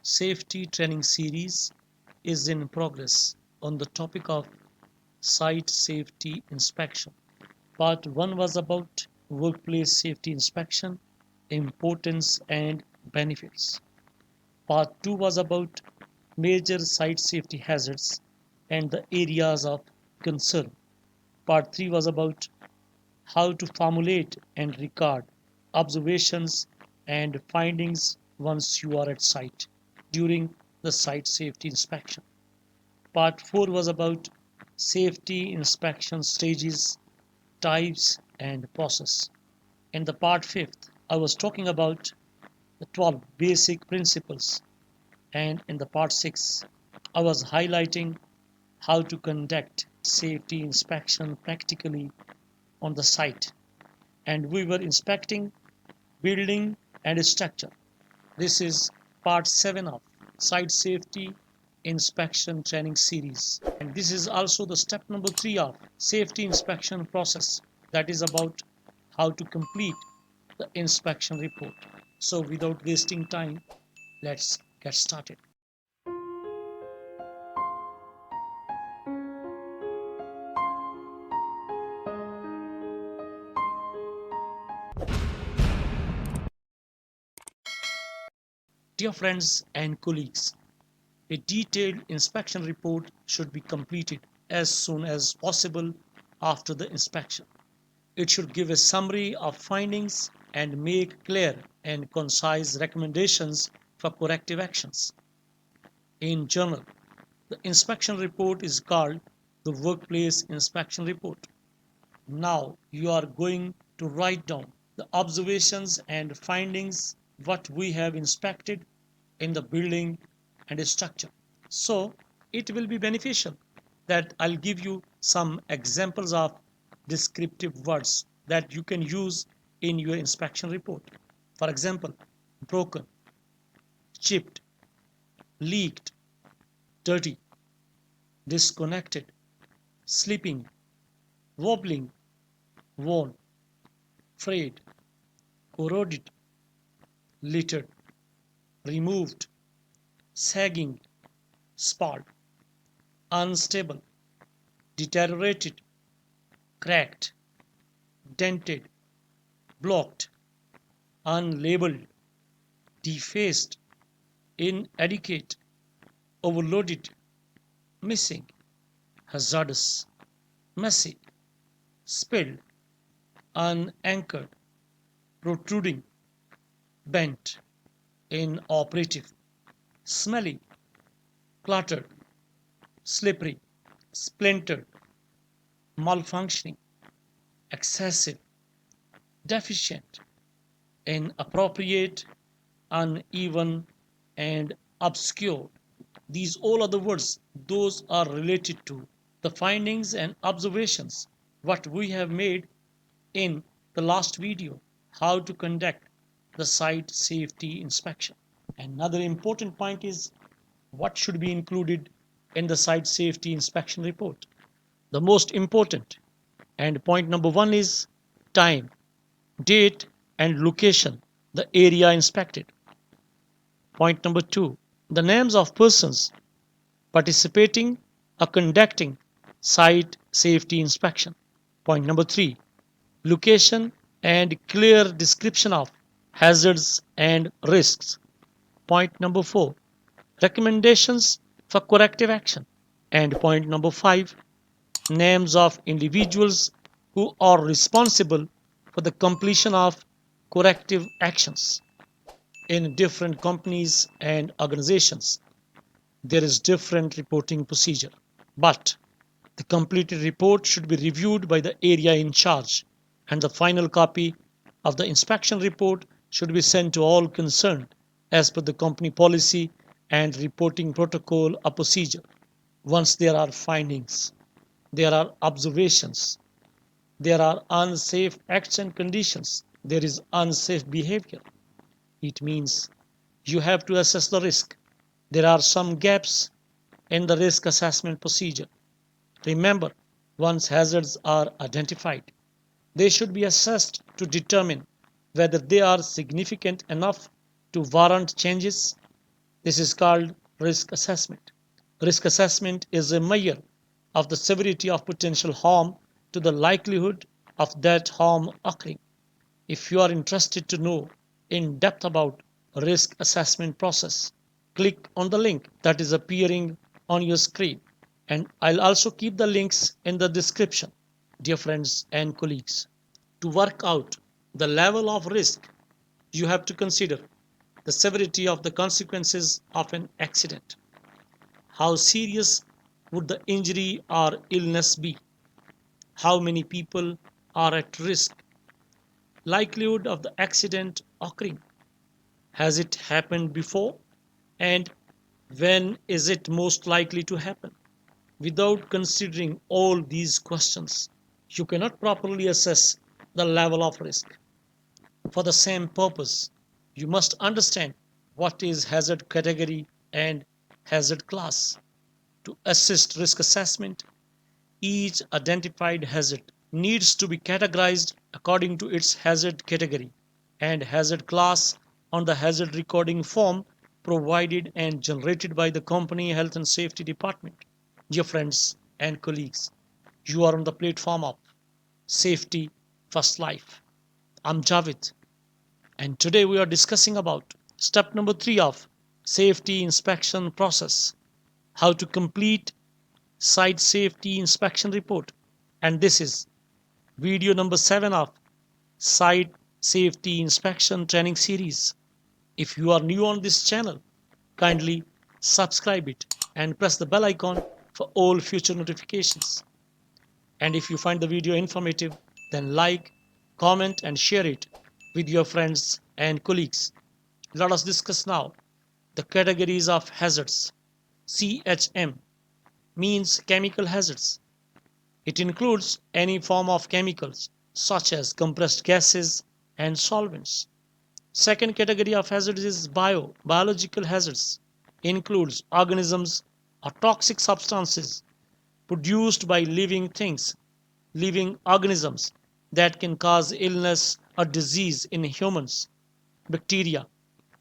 safety training series is in progress on the topic of site safety inspection. Part 1 was about workplace safety inspection, importance and benefits. Part 2 was about major site safety hazards and the areas of concern. Part 3 was about how to formulate and record observations and findings once you are at site during the site safety inspection. Part 4 was about safety inspection stages, types, and process. In the part 5th, I was talking about the 12 basic principles, and in the part 6, I was highlighting how to conduct safety inspection practically on the site, and we were inspecting building and structure. This is part 7 of site safety inspection training series, and this is also the step number 3 of safety inspection process, that is about how to complete the inspection report. So without wasting time, let's get started. Dear friends and colleagues, a detailed inspection report should be completed as soon as possible after the inspection. It should give a summary of findings and make clear and concise recommendations for corrective actions. In general, the inspection report is called the workplace inspection report. Now you are going to write down the observations and findings what we have inspected in the building and structure. So it will be beneficial that I'll give you some examples of descriptive words that you can use in your inspection report. For example, broken, chipped, leaked, dirty, disconnected, slipping, wobbling, worn, frayed, corroded, littered, removed, sagging, spalled, unstable, deteriorated, cracked, dented, blocked, unlabeled, defaced, inadequate, overloaded, missing, hazardous, messy, spilled, unanchored, protruding, bent, inoperative, smelly, cluttered, slippery, splintered, malfunctioning, excessive, deficient, inappropriate, uneven, and obscure. These all are the words, those are related to the findings and observations what we have made in the last video, how to conduct the site safety inspection. Another important point is what should be included in the site safety inspection report. The most important and point number 1 is time, date and location, the area inspected. Point number 2, the names of persons participating or conducting site safety inspection. Point number 3, location and clear description of hazards and risks. Point number 4, recommendations for corrective action. And point number 5, names of individuals who are responsible for the completion of corrective actions. In different companies and organizations, there is different reporting procedure, but the completed report should be reviewed by the area in charge, and the final copy of the inspection report should be sent to all concerned as per the company policy and reporting protocol or procedure. Once there are findings, there are observations, there are unsafe acts and conditions, there is unsafe behavior. It means you have to assess the risk. There are some gaps in the risk assessment procedure. Remember, once hazards are identified, they should be assessed to determine whether they are significant enough to warrant changes. This is called risk assessment. Risk assessment is a measure of the severity of potential harm to the likelihood of that harm occurring. If you are interested to know in depth about risk assessment process, click on the link that is appearing on your screen, and I'll also keep the links in the description. Dear friends and colleagues, to work out the level of risk, you have to consider the severity of the consequences of an accident. How serious would the injury or illness be? How many people are at risk? Likelihood of the accident occurring. Has it happened before? And when is it most likely to happen? Without considering all these questions, you cannot properly assess the level of risk. For the same purpose, you must understand what is hazard category and hazard class. To assist risk assessment, each identified hazard needs to be categorized according to its hazard category and hazard class on the hazard recording form provided and generated by the company health and safety department. Dear friends and colleagues, you are on the platform of Safety First Life. I'm Javed, and today we are discussing about step number 3 of safety inspection process, how to complete site safety inspection report. And this is video number 7 of site safety inspection training series. If you are new on this channel, kindly subscribe it and press the bell icon for all future notifications. And if you find the video informative, then like, comment and share it with your friends and colleagues. Let us discuss now the categories of hazards. CHM means chemical hazards. It includes any form of chemicals such as compressed gases and solvents. Second category of hazards is biological hazards. Includes organisms or toxic substances produced by living things, living organisms that can cause illness or disease in humans, bacteria,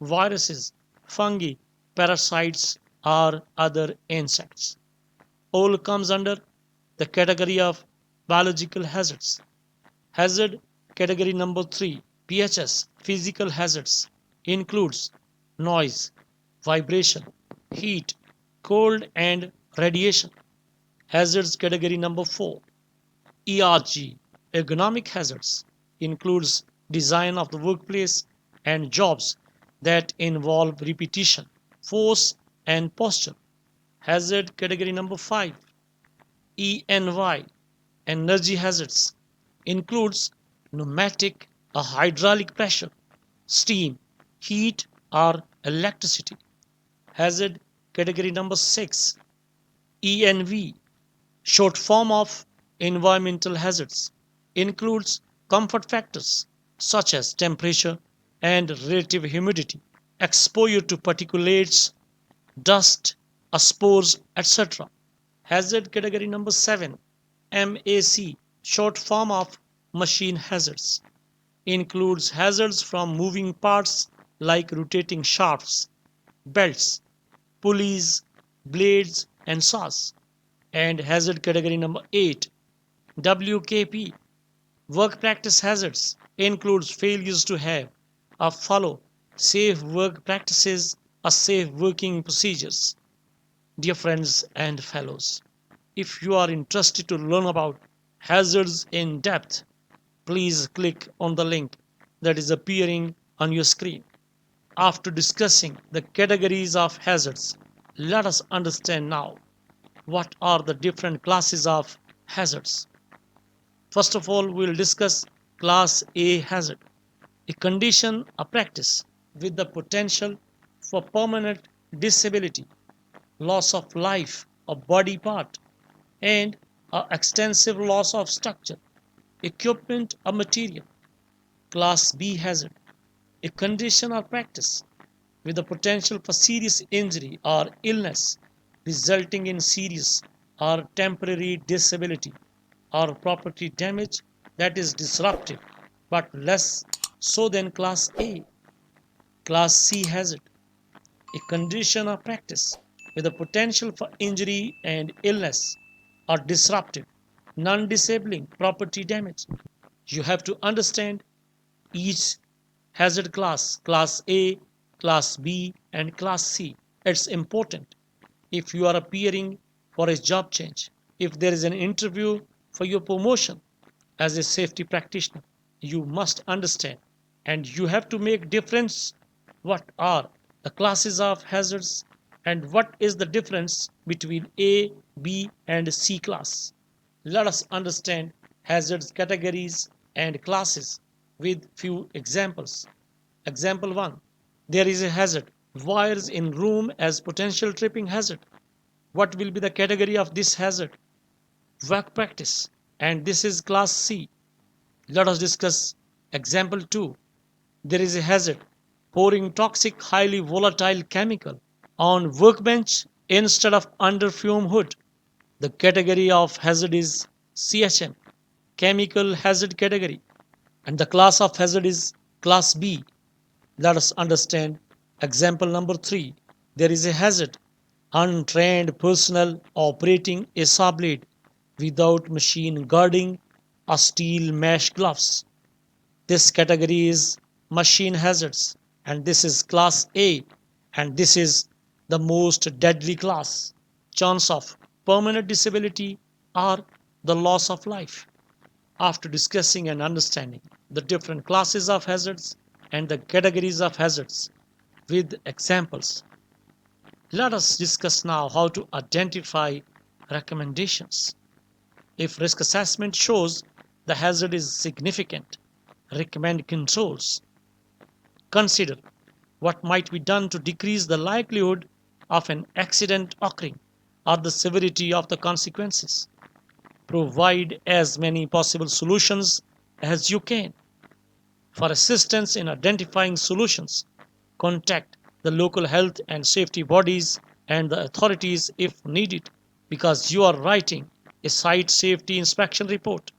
viruses, fungi, parasites, or other insects. All comes under the category of biological hazards. Hazard category number 3, PHS, physical hazards, includes noise, vibration, heat, cold, and radiation. Hazards category number 4, ERG, ergonomic hazards, includes design of the workplace and jobs that involve repetition, force, and posture. Hazard category number 5, ENY, energy hazards, includes pneumatic or hydraulic pressure, steam, heat, or electricity. Hazard category number 6, ENV, short form of environmental hazards, includes comfort factors such as temperature and relative humidity, exposure to particulates, dust, spores, etc. Hazard category number 7, MAC, short form of machine hazards, includes hazards from moving parts like rotating shafts, belts, pulleys, blades, and saws. And hazard category number 8, WKP, work practice hazards, includes failures to have or follow safe work practices or safe working procedures. Dear friends and fellows, if you are interested to learn about hazards in depth, please click on the link that is appearing on your screen. After discussing the categories of hazards, let us understand now what are the different classes of hazards. First of all, we will discuss class A hazard, a condition, a practice with the potential for permanent disability, loss of life, a body part, and a extensive loss of structure, equipment, or material. Class B hazard, a condition or practice with the potential for serious injury or illness resulting in serious or temporary disability or property damage that is disruptive but less so than class A. Class C hazard, a condition or practice with a potential for injury and illness, or disruptive, non-disabling property damage. You have to understand each hazard class, class A, class B, and class C. It's important if you are appearing for a job change, if there is an interview for your promotion as a safety practitioner. You must understand and you have to make difference what are the classes of hazards and what is the difference between A, B, and C class. Let us understand hazards categories and classes with few examples. Example 1. There is a hazard. Wires in room as potential tripping hazard. What will be the category of this hazard? Work practice. And this is class C. Let us discuss example 2. There is a hazard. Pouring toxic, highly volatile chemical on workbench instead of under fume hood. The category of hazard is CHM, chemical hazard category, and the class of hazard is class B. Let us understand example number 3. There is a hazard. Untrained personnel operating a saw blade without machine guarding or steel mesh gloves. This category is machine hazards, and this is class A, and this is the most deadly class. Chance of permanent disability or the loss of life. After discussing and understanding the different classes of hazards and the categories of hazards with examples, let us discuss now how to identify recommendations. If risk assessment shows the hazard is significant, recommend controls. Consider what might be done to decrease the likelihood of an accident occurring or the severity of the consequences. Provide as many possible solutions as you can. For assistance in identifying solutions, contact the local health and safety bodies and the authorities if needed, because you are writing a site safety inspection report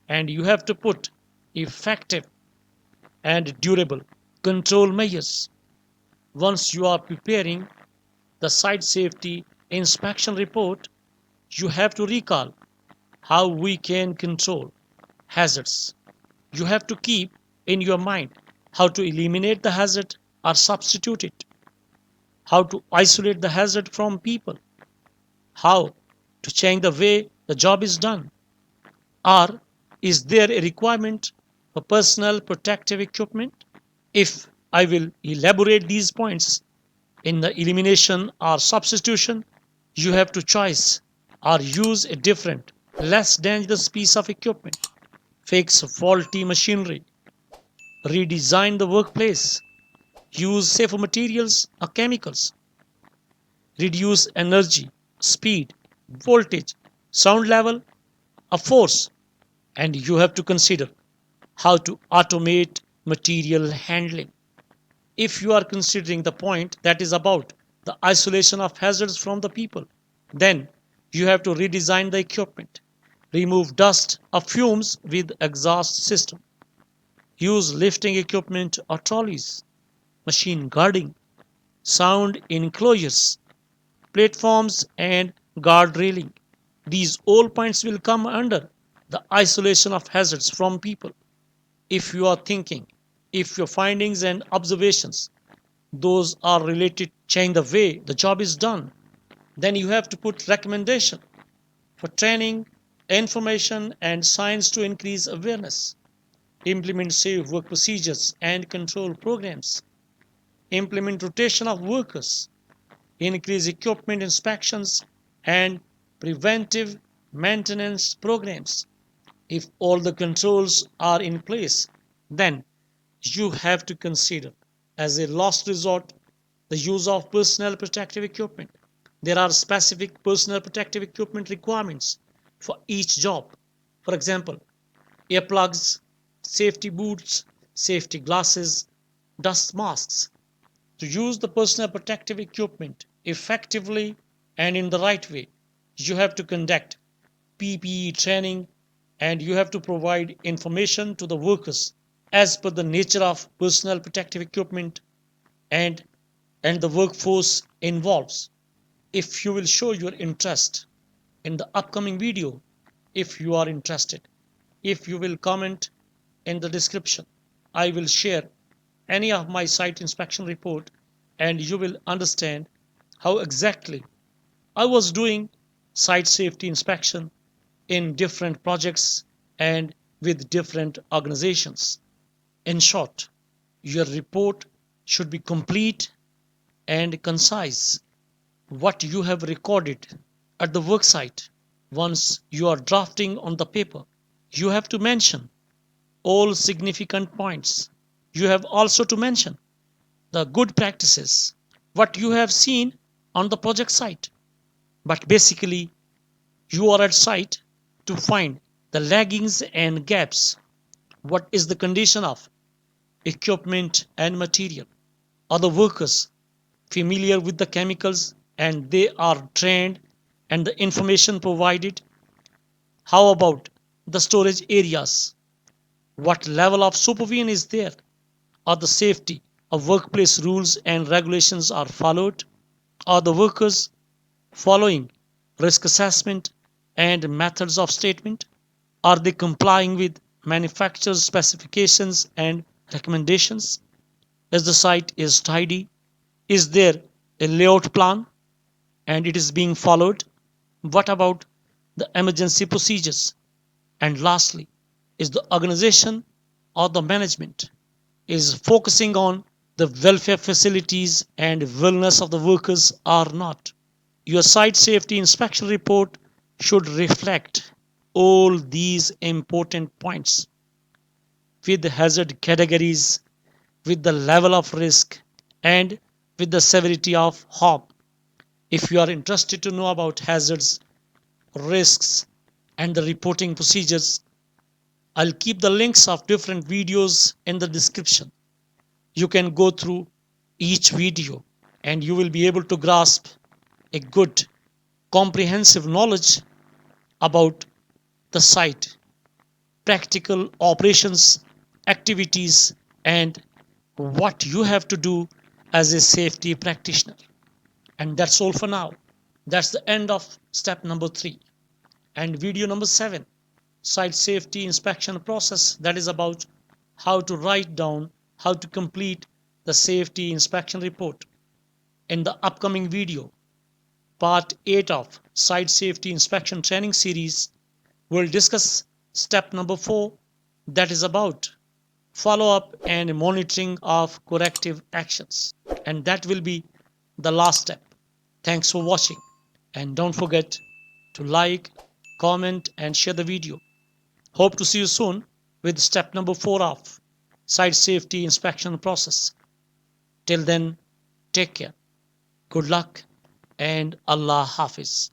and you have to put effective and durable control measures. Once you are preparing the site safety inspection report, you have to recall how we can control hazards. You have to keep in your mind how to eliminate the hazard or substitute it, how to isolate the hazard from people, how to change the way the job is done, or is there a requirement for personal protective equipment? If I will elaborate these points in the elimination or substitution, you have to choose or use a different, less dangerous piece of equipment, fix faulty machinery, redesign the workplace, use safer materials or chemicals, reduce energy, speed, voltage, sound level, or force, and you have to consider how to automate material handling. If you are considering the point that is about the isolation of hazards from the people, then you have to redesign the equipment, remove dust or fumes with exhaust system, use lifting equipment or trolleys, machine guarding, sound enclosures, platforms, and guard railing. These all points will come under the isolation of hazards from people. If you are thinking, if your findings and observations, those are related change the way the job is done, then you have to put recommendation for training, information, and science to increase awareness. Implement safe work procedures and control programs. Implement rotation of workers. Increase equipment inspections and preventive maintenance programs. If all the controls are in place, then you have to consider as a last resort the use of personal protective equipment. There are specific personal protective equipment requirements for each job. For example, earplugs, safety boots, safety glasses, dust masks. To use the personal protective equipment effectively and in the right way, you have to conduct PPE training and you have to provide information to the workers as per the nature of personal protective equipment and and the workforce involves. If you will show your interest in the upcoming video, if you are interested, if you will comment in the description, I will share any of my site inspection report and you will understand how exactly I was doing site safety inspection in different projects and with different organizations. In short, your report should be complete and concise. What you have recorded at the worksite, once you are drafting on the paper, you have to mention all significant points. You have also to mention the good practices, what you have seen on the project site. But basically, you are at site to find the laggings and gaps. What is the condition of equipment and material? Are the workers familiar with the chemicals and they are trained and the information provided? How about the storage areas? What level of supervision is there? Are the safety of workplace rules and regulations are followed? Are the workers following risk assessment and methods of statement? Are they complying with manufacturer's specifications and recommendations? Is the site is tidy? Is there a layout plan and it is being followed? What about the emergency procedures? And lastly, is the organization or the management is focusing on the welfare facilities and wellness of the workers or not? Your site safety inspection report should reflect all these important points with hazard categories, with the level of risk, and with the severity of harm. If you are interested to know about hazards, risks, and the reporting procedures, I'll keep the links of different videos in the description. You can go through each video and you will be able to grasp a good comprehensive knowledge about the site, practical operations, activities, and what you have to do as a safety practitioner. And that's all for now. That's the end of step number 3. And video number 7, site safety inspection process, that is about how to write down, how to complete the safety inspection report. In the upcoming video, part 8 of site safety inspection training series, we'll discuss step number 4, that is about follow up and monitoring of corrective actions. And that will be the last step. Thanks for watching and don't forget to like, comment and share the video. Hope to see you soon with step number 4 of site safety inspection process. Till then, take care. Good luck and Allah Hafiz.